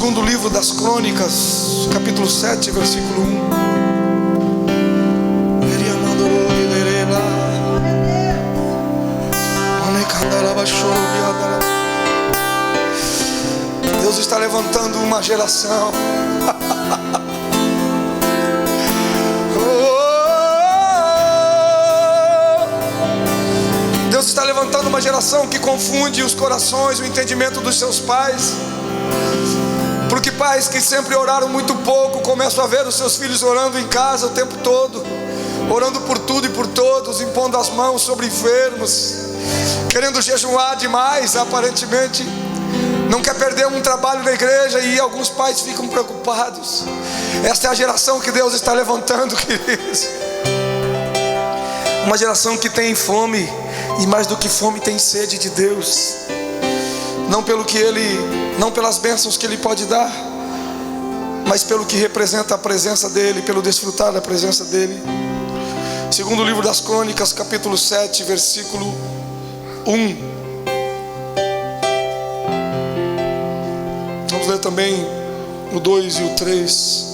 Segundo livro das Crônicas, capítulo 7, versículo 1. Deus está levantando uma geração. Deus está levantando uma geração que confunde os corações, o entendimento dos seus pais. Porque pais que sempre oraram muito pouco começam a ver os seus filhos orando em casa o tempo todo, orando por tudo e por todos, impondo as mãos sobre enfermos, querendo jejuar demais, aparentemente não quer perder um trabalho na igreja, e alguns pais ficam preocupados. Esta é a geração que Deus está levantando, queridos. Uma geração que tem fome, e mais do que fome, tem sede de Deus. Não pelas bênçãos que Ele pode dar, mas pelo que representa a presença dEle, pelo desfrutar da presença dEle. Segundo o livro das Crônicas, capítulo 7, versículo 1. Vamos ler também o 2 e o 3.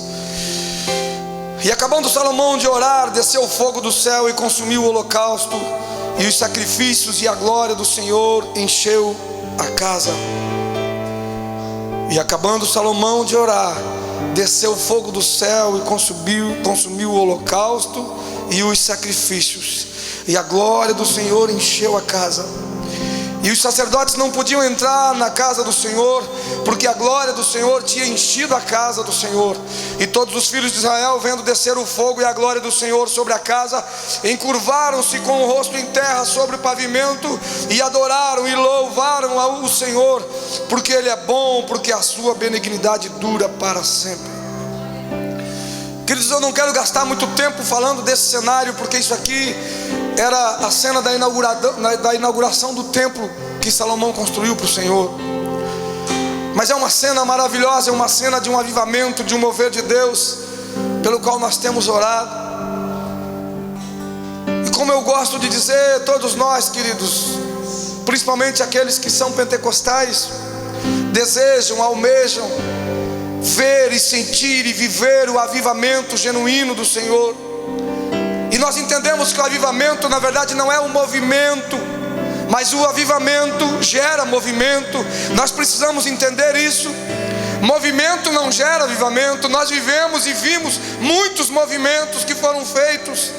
E acabando Salomão de orar, desceu o fogo do céu e consumiu o holocausto e os sacrifícios, e a glória do Senhor encheu a casa. E acabando Salomão de orar, desceu o fogo do céu e consumiu o holocausto e os sacrifícios, e a glória do Senhor encheu a casa. E os sacerdotes não podiam entrar na casa do Senhor, porque a glória do Senhor tinha enchido a casa do Senhor. E todos os filhos de Israel, vendo descer o fogo e a glória do Senhor sobre a casa, encurvaram-se com o rosto em terra sobre o pavimento, e adoraram e louvaram ao Senhor, porque Ele é bom, porque a sua benignidade dura para sempre. Queridos, eu não quero gastar muito tempo falando desse cenário, porque isso aqui era a cena da inauguração do templo que Salomão construiu para o Senhor. Mas é uma cena maravilhosa, é uma cena de um avivamento, de um mover de Deus, pelo qual nós temos orado. E como eu gosto de dizer, todos nós, queridos, principalmente aqueles que são pentecostais, desejam, almejam ver e sentir e viver o avivamento genuíno do Senhor. E nós entendemos que o avivamento, na verdade, não é um movimento, mas o avivamento gera movimento. Nós precisamos entender isso. Movimento não gera avivamento. Nós vivemos e vimos muitos movimentos que foram feitos,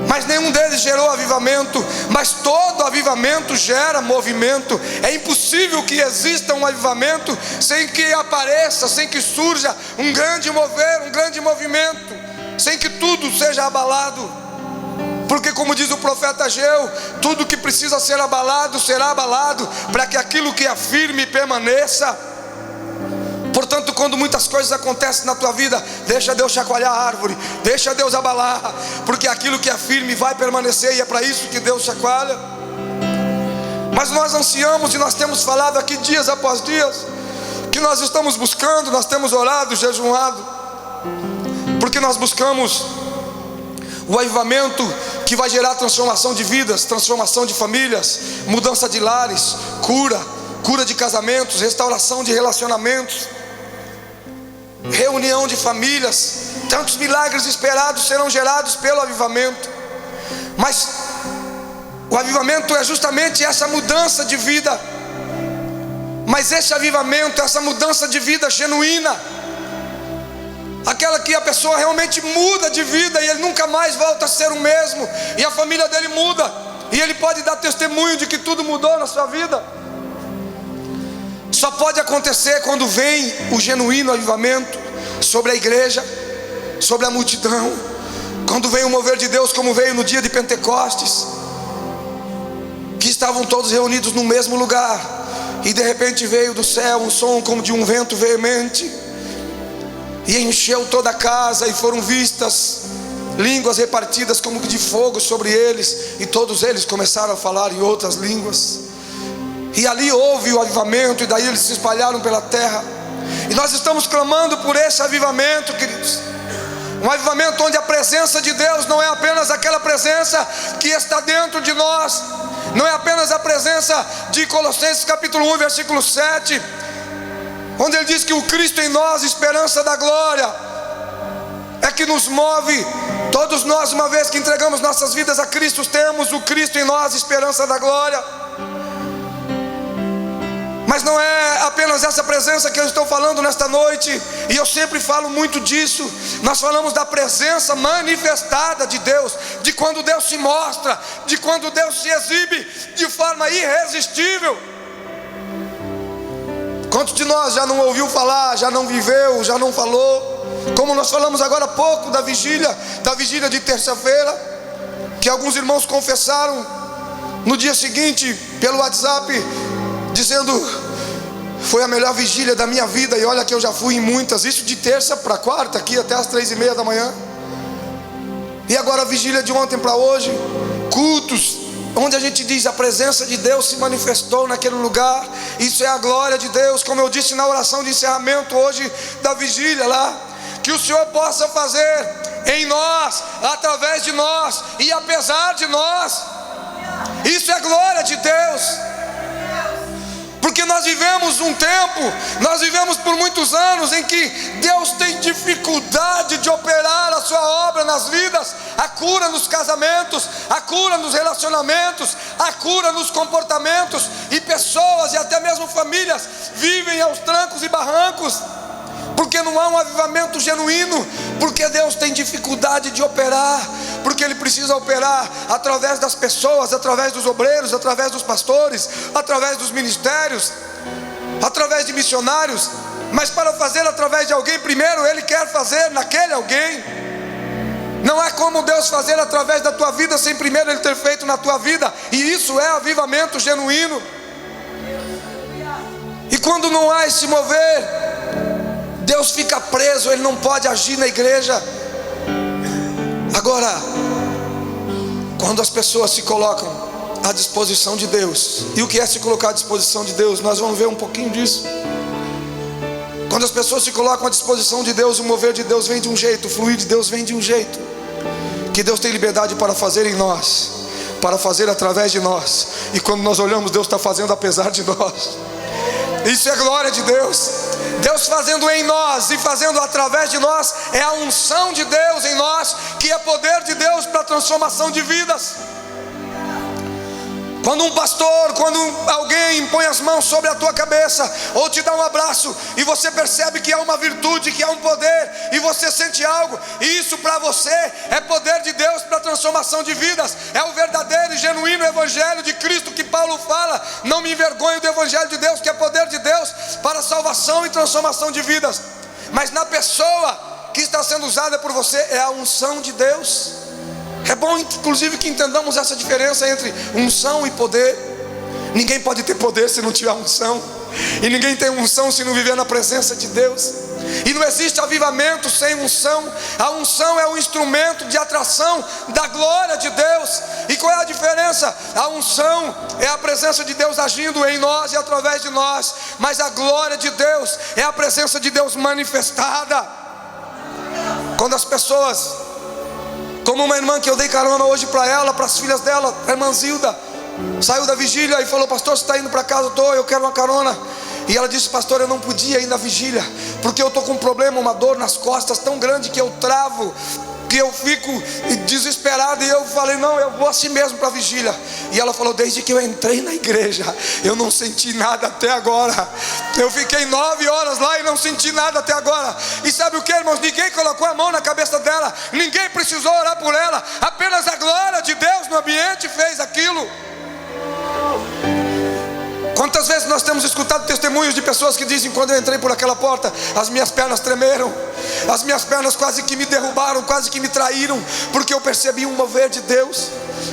mas nenhum deles gerou avivamento. Mas todo avivamento gera movimento. É impossível que exista um avivamento sem que apareça, sem que surja um grande mover, um grande movimento, sem que tudo seja abalado. Porque, como diz o profeta Ageu, tudo que precisa ser abalado será abalado, para que aquilo que é firme permaneça. Portanto, quando muitas coisas acontecem na tua vida, deixa Deus chacoalhar a árvore, deixa Deus abalar, porque aquilo que é firme vai permanecer, e é para isso que Deus chacoalha. Mas nós ansiamos, e nós temos falado aqui dias após dias, que nós estamos buscando, nós temos orado, jejuado, porque nós buscamos o avivamento que vai gerar transformação de vidas, transformação de famílias, mudança de lares, cura de casamentos, restauração de relacionamentos, reunião de famílias. Tantos milagres esperados serão gerados pelo avivamento. Mas o avivamento é justamente essa mudança de vida. Mas esse avivamento, essa mudança de vida genuína, aquela que a pessoa realmente muda de vida e ele nunca mais volta a ser o mesmo, e a família dele muda, e ele pode dar testemunho de que tudo mudou na sua vida. Só pode acontecer quando vem o genuíno avivamento sobre a igreja, sobre a multidão. Quando vem o mover de Deus, como veio no dia de Pentecostes, que estavam todos reunidos no mesmo lugar, e de repente veio do céu um som como de um vento veemente, e encheu toda a casa, e foram vistas línguas repartidas como de fogo sobre eles, e todos eles começaram a falar em outras línguas. E ali houve o avivamento, e daí eles se espalharam pela terra. E nós estamos clamando por esse avivamento, queridos. Um avivamento onde a presença de Deus não é apenas aquela presença que está dentro de nós, não é apenas a presença de Colossenses capítulo 1, versículo 7, onde ele diz que o Cristo em nós, esperança da glória, é que nos move. Todos nós, uma vez que entregamos nossas vidas a Cristo, temos o Cristo em nós, esperança da glória. Mas não é apenas essa presença que eu estou falando nesta noite, e eu sempre falo muito disso. Nós falamos da presença manifestada de Deus, de quando Deus se mostra, de quando Deus se exibe de forma irresistível. Quantos de nós já não ouviu falar, já não viveu, já não falou? Como nós falamos agora há pouco da vigília de terça-feira, que alguns irmãos confessaram no dia seguinte pelo WhatsApp, dizendo: foi a melhor vigília da minha vida. E olha que eu já fui em muitas, isso de terça para quarta, aqui até as 3:30 da manhã. E agora a vigília de ontem para hoje, cultos onde a gente diz: a presença de Deus se manifestou naquele lugar. Isso é a glória de Deus. Como eu disse na oração de encerramento hoje da vigília lá, que o Senhor possa fazer em nós, através de nós e apesar de nós. Isso é glória de Deus. Porque nós vivemos um tempo, nós vivemos por muitos anos em que Deus tem dificuldade de operar a sua obra nas vidas. A cura nos casamentos, a cura nos relacionamentos, a cura nos comportamentos. E pessoas e até mesmo famílias vivem aos trancos e barrancos, porque não há um avivamento genuíno, porque Deus tem dificuldade de operar, porque Ele precisa operar através das pessoas, através dos obreiros, através dos pastores, através dos ministérios, através de missionários. Mas para fazer através de alguém, primeiro Ele quer fazer naquele alguém. Não há como Deus fazer através da tua vida sem primeiro Ele ter feito na tua vida. E isso é avivamento genuíno. E quando não há esse mover, Deus fica preso, Ele não pode agir na igreja. Agora, quando as pessoas se colocam à disposição de Deus, e o que é se colocar à disposição de Deus? Nós vamos ver um pouquinho disso. Quando as pessoas se colocam à disposição de Deus, o mover de Deus vem de um jeito, o fluir de Deus vem de um jeito, que Deus tem liberdade para fazer em nós, para fazer através de nós. E quando nós olhamos, Deus está fazendo apesar de nós. Isso é glória de Deus. Deus fazendo em nós e fazendo através de nós, é a unção de Deus em nós, que é poder de Deus para a transformação de vidas. Quando um pastor, quando alguém põe as mãos sobre a tua cabeça, ou te dá um abraço, e você percebe que há uma virtude, que há um poder, e você sente algo, e isso para você é poder de Deus para a transformação de vidas. É o verdadeiro e genuíno evangelho de Cristo que Paulo fala: não me envergonho do evangelho de Deus, que é poder de Deus para a salvação e transformação de vidas. Mas na pessoa que está sendo usada por você é a unção de Deus. É bom inclusive que entendamos essa diferença entre unção e poder. Ninguém pode ter poder se não tiver unção, e ninguém tem unção se não viver na presença de Deus. E não existe avivamento sem unção. A unção é um instrumento de atração da glória de Deus. E qual é a diferença? A unção é a presença de Deus agindo em nós e através de nós, mas a glória de Deus é a presença de Deus manifestada. Quando as pessoas, como uma irmã que eu dei carona hoje para ela, para as filhas dela, a irmã Zilda, saiu da vigília e falou: pastor, você está indo para casa? Eu quero uma carona. E ela disse: pastor, eu não podia ir na vigília, porque eu estou com um problema, uma dor nas costas tão grande que eu travo, que eu fico desesperado. E eu falei: não, eu vou assim mesmo para a vigília. E ela falou: desde que eu entrei na igreja, eu não senti nada até agora. Eu fiquei 9 horas lá e não senti nada até agora. E sabe o que, irmãos? Ninguém colocou a mão na cabeça dela, ninguém precisou orar por ela, apenas a glória de Deus no ambiente fez aquilo. Quantas vezes nós temos escutado testemunhos de pessoas que dizem: quando eu entrei por aquela porta, as minhas pernas tremeram, as minhas pernas quase que me derrubaram, quase que me traíram, porque eu percebi um mover de Deus.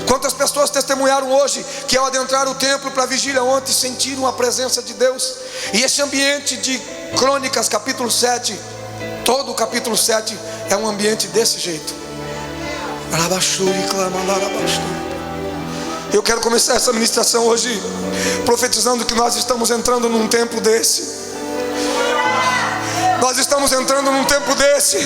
Quantas pessoas testemunharam hoje que ao adentrar o templo para a vigília ontem, sentiram a presença de Deus. E esse ambiente de Crônicas capítulo 7, todo o capítulo 7 é um ambiente desse jeito. Eu quero começar essa ministração hoje profetizando que nós estamos entrando num tempo desse. Nós estamos entrando num tempo desse.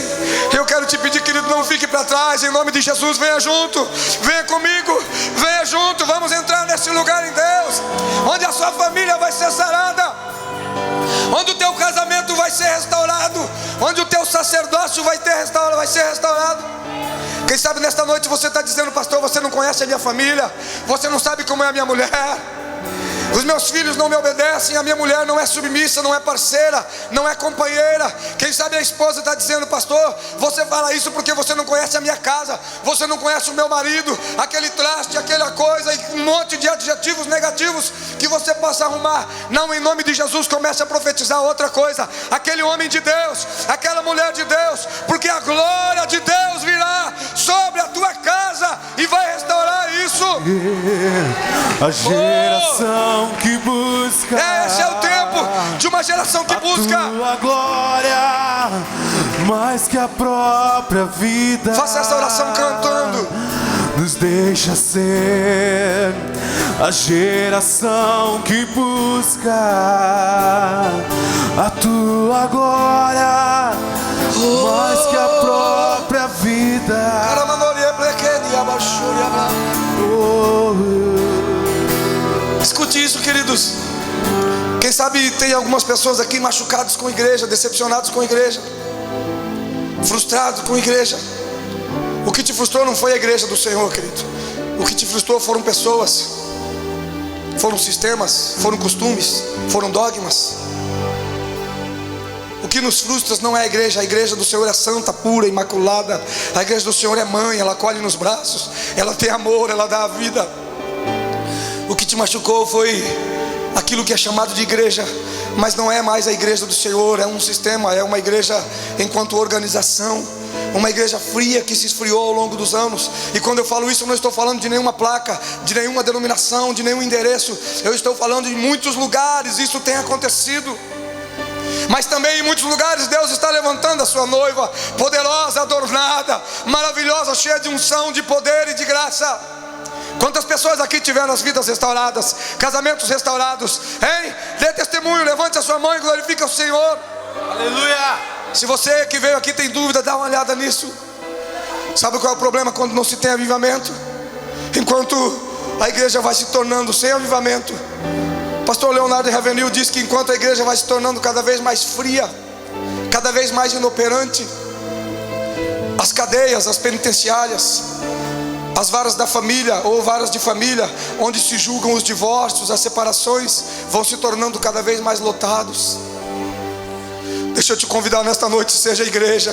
Eu quero te pedir, querido, não fique para trás. Em nome de Jesus, venha junto, venha comigo, venha junto. Vamos entrar nesse lugar em Deus, onde a sua família vai ser sarada, onde o teu casamento negócio vai ser restaurado. Quem sabe nesta noite você está dizendo: pastor, você não conhece a minha família, você não sabe como é a minha mulher, os meus filhos não me obedecem, a minha mulher não é submissa, não é parceira, não é companheira. Quem sabe a esposa está dizendo: pastor, você fala isso porque você não conhece a minha casa, você não conhece o meu marido, aquele traste, aquela coisa, e um monte de adjetivos negativos que você possa arrumar. Não, em nome de Jesus, comece a profetizar outra coisa: aquele homem de Deus, aquela mulher de Deus, porque a glória de Deus virá sobre a tua casa e vai restaurar isso. A geração que busca, esse é o tempo de uma geração que busca a tua glória mais que a própria vida. Faça essa oração cantando. Nos deixa ser a geração que busca a tua glória mais que a própria vida. Escute isso, queridos. Quem sabe tem algumas pessoas aqui machucados com a igreja, decepcionados com a igreja, frustrados com a igreja. O que te frustrou não foi a igreja do Senhor, querido. O que te frustrou foram pessoas, foram sistemas, foram costumes, foram dogmas. O que nos frustra não é a igreja do Senhor é santa, pura, imaculada. A igreja do Senhor é mãe, ela acolhe nos braços, ela tem amor, ela dá a vida. O que te machucou foi aquilo que é chamado de igreja, mas não é mais a igreja do Senhor, é um sistema, é uma igreja enquanto organização, uma igreja fria que se esfriou ao longo dos anos. E quando eu falo isso, eu não estou falando de nenhuma placa, de nenhuma denominação, de nenhum endereço. Eu estou falando de muitos lugares, isso tem acontecido. Mas também em muitos lugares Deus está levantando a sua noiva, poderosa, adornada, maravilhosa, cheia de unção, de poder e de graça. Quantas pessoas aqui tiveram as vidas restauradas, casamentos restaurados, hein? Dê testemunho, levante a sua mão e glorifique o Senhor. Aleluia! Se você que veio aqui tem dúvida, dá uma olhada nisso. Sabe qual é o problema quando não se tem avivamento? Enquanto a igreja vai se tornando sem avivamento, pastor Leonardo Ravenil diz que enquanto a igreja vai se tornando cada vez mais fria, cada vez mais inoperante, as cadeias, as penitenciárias, as varas da família ou varas de família, onde se julgam os divórcios, as separações, vão se tornando cada vez mais lotados. Deixa eu te convidar nesta noite, seja igreja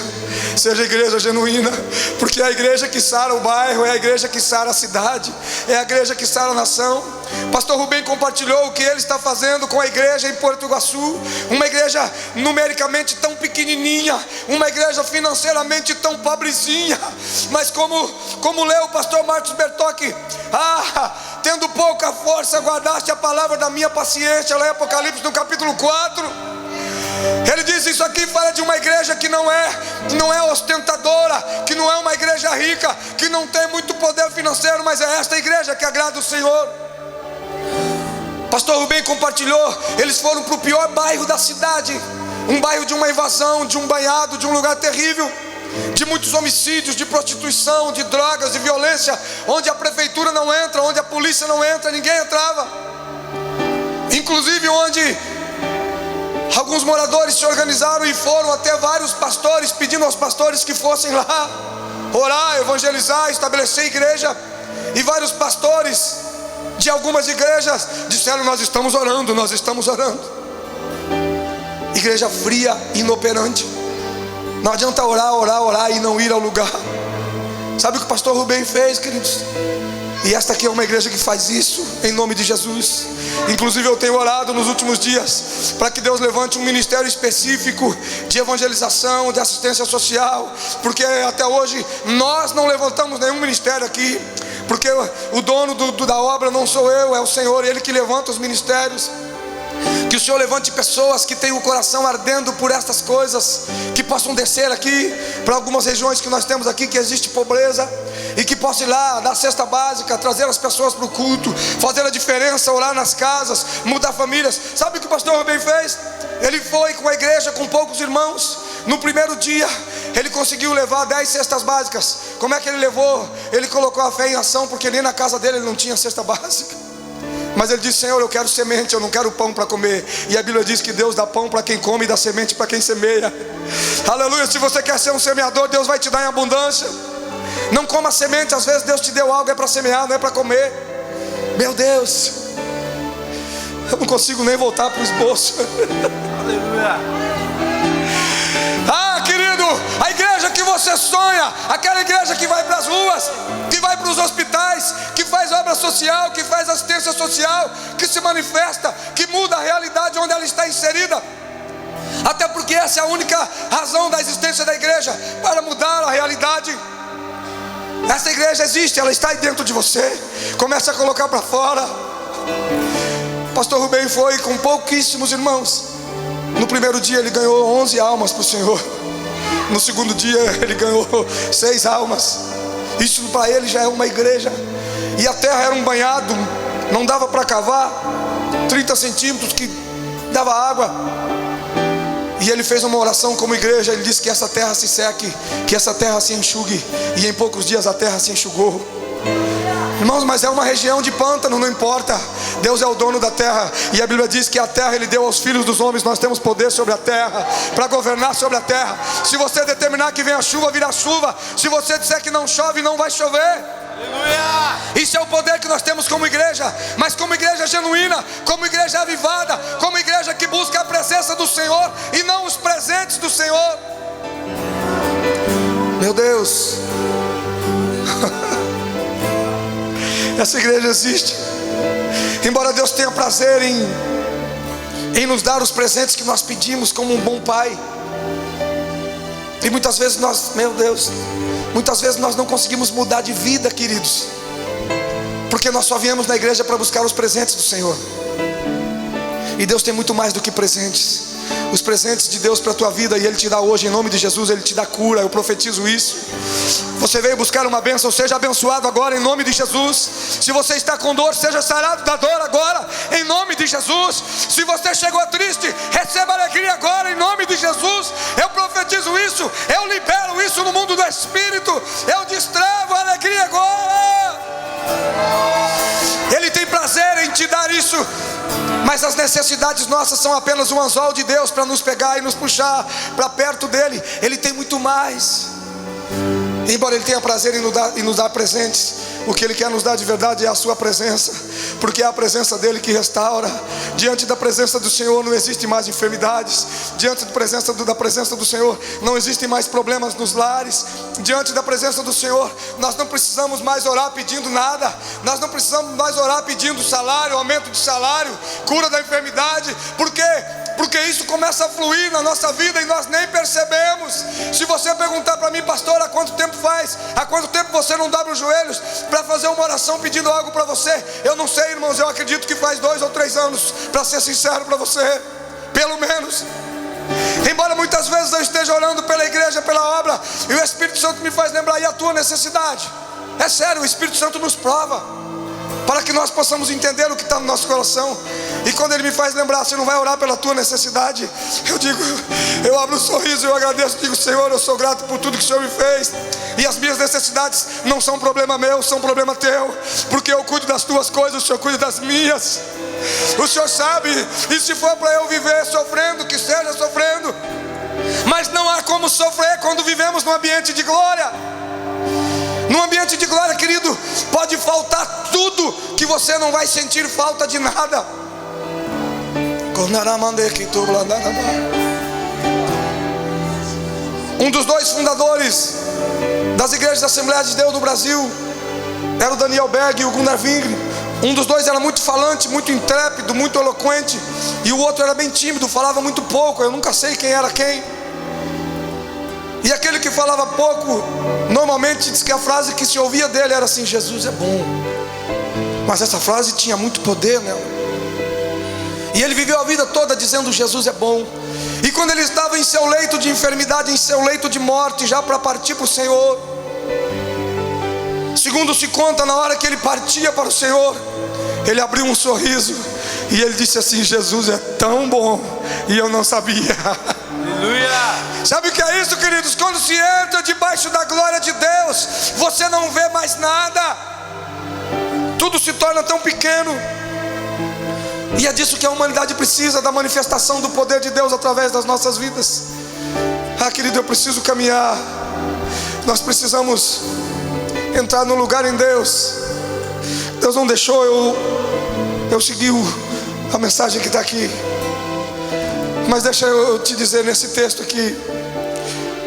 genuína, porque é a igreja que sara o bairro, é a igreja que sara a cidade, é a igreja que sara a nação. Pastor Rubem compartilhou o que ele está fazendo com a igreja em Porto Iguaçu, uma igreja numericamente tão pequenininha, uma igreja financeiramente tão pobrezinha, mas como leu o pastor Marcos Bertocchi, tendo pouca força guardaste a palavra da minha paciência, lá em Apocalipse no capítulo 4. Ele diz: isso aqui fala de uma igreja que não é ostentadora, que não é uma igreja rica, que não tem muito poder financeiro, mas é esta igreja que agrada o Senhor. Pastor Rubem compartilhou, eles foram para o pior bairro da cidade, um bairro de uma invasão, de um banhado, de um lugar terrível, de muitos homicídios, de prostituição, de drogas, de violência, onde a prefeitura não entra, onde a polícia não entra, ninguém entrava, inclusive onde alguns moradores se organizaram e foram até vários pastores, pedindo aos pastores que fossem lá orar, evangelizar, estabelecer igreja. E vários pastores de algumas igrejas disseram: nós estamos orando, nós estamos orando. Igreja fria, inoperante. Não adianta orar e não ir ao lugar. Sabe o que o pastor Rubem fez, queridos? E esta aqui é uma igreja que faz isso, em nome de Jesus. Inclusive eu tenho orado nos últimos dias para que Deus levante um ministério específico de evangelização, de assistência social, porque até hoje nós não levantamos nenhum ministério aqui, porque o dono da obra não sou eu, é o Senhor, Ele que levanta os ministérios. Que o Senhor levante pessoas que tenham o coração ardendo por estas coisas, que possam descer aqui para algumas regiões que nós temos aqui, que existe pobreza, e que possam ir lá dar cesta básica, trazer as pessoas para o culto, fazer a diferença, orar nas casas, mudar famílias. Sabe o que o pastor Rubem fez? Ele foi com a igreja, com poucos irmãos. No primeiro dia ele conseguiu levar 10 cestas básicas. Como é que ele levou? Ele colocou a fé em ação, porque nem na casa dele ele não tinha cesta básica. Mas ele disse: Senhor, eu quero semente, eu não quero pão para comer. E a Bíblia diz que Deus dá pão para quem come e dá semente para quem semeia. Aleluia. Se você quer ser um semeador, Deus vai te dar em abundância. Não coma semente. Às vezes Deus te deu algo, é para semear, não é para comer. Meu Deus, eu não consigo nem voltar para o esboço. Aleluia. Ah, querido, a igreja que você sonha, aquela igreja que vai para as ruas, que vai para os hospitais, que faz obra social, que faz assistência social, que se manifesta, que muda a realidade onde ela está inserida. Até porque essa é a única razão da existência da igreja, para mudar a realidade. Essa igreja existe, ela está aí dentro de você. Comece a colocar para fora. Pastor Rubem foi com pouquíssimos irmãos. No primeiro dia ele ganhou 11 almas para o Senhor. No segundo dia ele ganhou 6 almas. Isso para ele já é uma igreja. E a terra era um banhado, não dava para cavar 30 centímetros que dava água. E ele fez uma oração como igreja. Ele disse que essa terra se seque, que essa terra se enxugue. E em poucos dias a terra se enxugou. Irmãos, mas é uma região de pântano, não importa. Deus é o dono da terra. E a Bíblia diz que a terra Ele deu aos filhos dos homens. Nós temos poder sobre a terra, para governar sobre a terra. Se você determinar que venha chuva, virá chuva. Se você disser que não chove, não vai chover. Aleluia. Isso é o poder que nós temos como igreja. Mas como igreja genuína, como igreja avivada, como igreja que busca a presença do Senhor e não os presentes do Senhor. Meu Deus. Essa igreja existe. Embora Deus tenha prazer em nos dar os presentes que nós pedimos, como um bom pai. E muitas vezes nós, meu Deus, muitas vezes nós não conseguimos mudar de vida, queridos, porque nós só viemos na igreja para buscar os presentes do Senhor. E Deus tem muito mais do que presentes. Os presentes de Deus para a tua vida, e Ele te dá hoje, em nome de Jesus. Ele te dá cura, eu profetizo isso. Você veio buscar uma bênção, seja abençoado agora em nome de Jesus. Se você está com dor, seja sarado da dor agora em nome de Jesus. Se você chegou triste, receba alegria agora em nome de Jesus. Eu profetizo isso, eu libero isso no mundo do Espírito. Eu destravo a alegria agora. Ele tem prazer em te dar isso. Mas as necessidades nossas são apenas um anzol de Deus para nos pegar e nos puxar para perto dele. Ele tem muito mais. Embora Ele tenha prazer em nos dar presentes, o que Ele quer nos dar de verdade é a sua presença. Porque é a presença dEle que restaura. Diante da presença do Senhor não existe mais enfermidades. Diante da presença do Senhor não existem mais problemas nos lares. Diante da presença do Senhor nós não precisamos mais orar pedindo nada. Nós não precisamos mais orar pedindo salário, aumento de salário, cura da enfermidade. Por quê? Porque isso começa a fluir na nossa vida e nós nem percebemos. Se você perguntar para mim: pastor, há quanto tempo faz? Há quanto tempo você não dobra os joelhos para fazer uma oração pedindo algo para você? Eu não sei, irmãos, eu acredito que faz 2 ou 3 anos, para ser sincero para você, pelo menos. Embora muitas vezes eu esteja orando pela igreja, pela obra, e o Espírito Santo me faz lembrar: e a tua necessidade? É sério, o Espírito Santo nos prova, para que nós possamos entender o que está no nosso coração. E quando Ele me faz lembrar: você não vai orar pela tua necessidade? Eu digo, eu abro um sorriso, eu agradeço, digo: Senhor, eu sou grato por tudo que o Senhor me fez. E as minhas necessidades não são problema meu, são problema teu. Porque eu cuido das tuas coisas, o Senhor cuida das minhas. O Senhor sabe. E se for para eu viver sofrendo, que seja sofrendo. Mas não há como sofrer quando vivemos num ambiente de glória. Num ambiente de glória, querido, pode faltar tudo, que você não vai sentir falta de nada. Um dos 2 fundadores das igrejas da Assembleia de Deus no Brasil era o Daniel Berg e o Gunnar Wingren. Um dos 2 era muito falante, muito intrépido, muito eloquente. E o outro era bem tímido, falava muito pouco. Eu nunca sei quem era quem. E aquele que falava pouco, normalmente diz que a frase que se ouvia dele era assim: Jesus é bom. Mas essa frase tinha muito poder nela. E ele viveu a vida toda dizendo: Jesus é bom. E quando ele estava em seu leito de enfermidade, em seu leito de morte, já para partir para o Senhor, segundo se conta, na hora que ele partia para o Senhor, ele abriu um sorriso e ele disse assim: Jesus é tão bom, e eu não sabia. Aleluia. Sabe o que é isso, queridos? Quando se entra debaixo da glória de Deus, você não vê mais nada. Tudo se torna tão pequeno. E é disso que a humanidade precisa, da manifestação do poder de Deus através das nossas vidas. Querido, eu preciso caminhar. Nós precisamos entrar no lugar em Deus. Deus não deixou eu seguir a mensagem que está aqui. Mas deixa eu te dizer nesse texto aqui,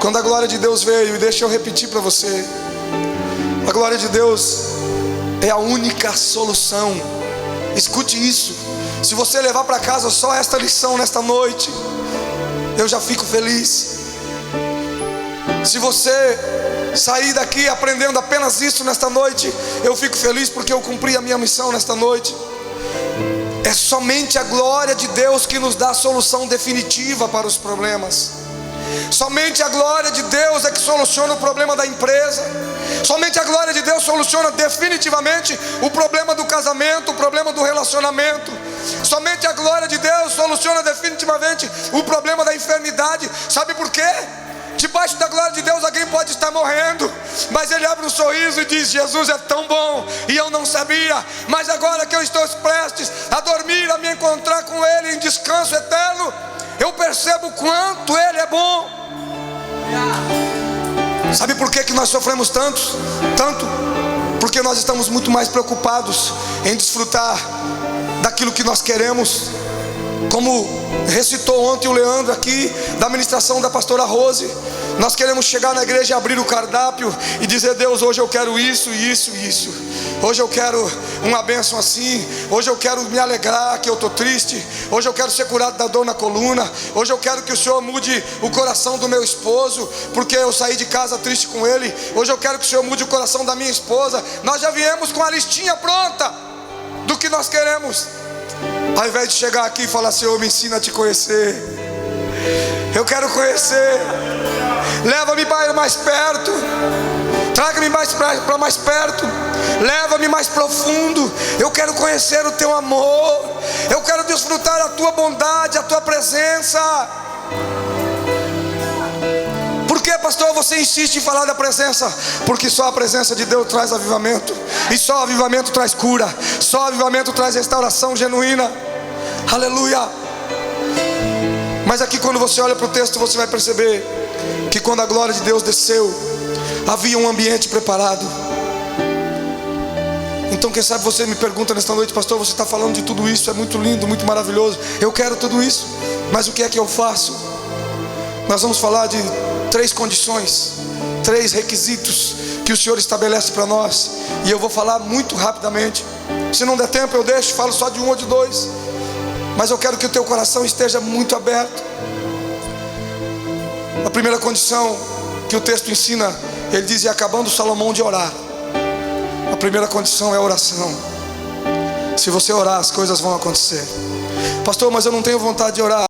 quando a glória de Deus veio, e deixa eu repetir para você, a glória de Deus é a única solução. Escute isso. Se você levar para casa só esta lição nesta noite, eu já fico feliz. Se você sair daqui aprendendo apenas isso nesta noite, eu fico feliz, porque eu cumpri a minha missão nesta noite. É somente a glória de Deus que nos dá a solução definitiva para os problemas. Somente a glória de Deus é que soluciona o problema da empresa. Somente a glória de Deus soluciona definitivamente o problema do casamento, o problema do relacionamento. Somente a glória de Deus soluciona definitivamente o problema da enfermidade. Sabe por quê? Debaixo da glória de Deus alguém pode estar morrendo, mas ele abre um sorriso e diz: Jesus é tão bom, e eu não sabia, mas agora que eu estou prestes a dormir, a me encontrar com Ele em descanso eterno, eu percebo quanto Ele é bom. Sabe por que nós sofremos tanto? Porque nós estamos muito mais preocupados em desfrutar daquilo que nós queremos. Como recitou ontem o Leandro aqui, da ministração da pastora Rose, nós queremos chegar na igreja e abrir o cardápio e dizer: Deus, hoje eu quero isso, isso e isso. Hoje eu quero uma bênção assim. Hoje eu quero me alegrar que eu estou triste. Hoje eu quero ser curado da dor na coluna. Hoje eu quero que o Senhor mude o coração do meu esposo, porque eu saí de casa triste com ele. Hoje eu quero que o Senhor mude o coração da minha esposa. Nós já viemos com a listinha pronta do que nós queremos, ao invés de chegar aqui e falar: Senhor, me ensina a te conhecer. Eu quero conhecer. Leva-me para mais perto. Traga-me para mais perto. Leva-me mais profundo. Eu quero conhecer o teu amor. Eu quero desfrutar a tua bondade, a tua presença. Por que, pastor, você insiste em falar da presença? Porque só a presença de Deus traz avivamento. E só avivamento traz cura. Só avivamento traz restauração genuína. Aleluia. Mas aqui, quando você olha para o texto, você vai perceber que quando a glória de Deus desceu, havia um ambiente preparado. Então quem sabe você me pergunta nesta noite: pastor, você está falando de tudo isso, é muito lindo, muito maravilhoso, eu quero tudo isso, mas o que é que eu faço? Nós vamos falar de 3 condições, 3 requisitos que o Senhor estabelece para nós, e eu vou falar muito rapidamente. Se não der tempo eu deixo, falo só de 1 ou de 2, mas eu quero que o teu coração esteja muito aberto. A primeira condição que o texto ensina, ele diz: e acabando Salomão de orar. A primeira condição é a oração. Se você orar, as coisas vão acontecer. Pastor, mas eu não tenho vontade de orar.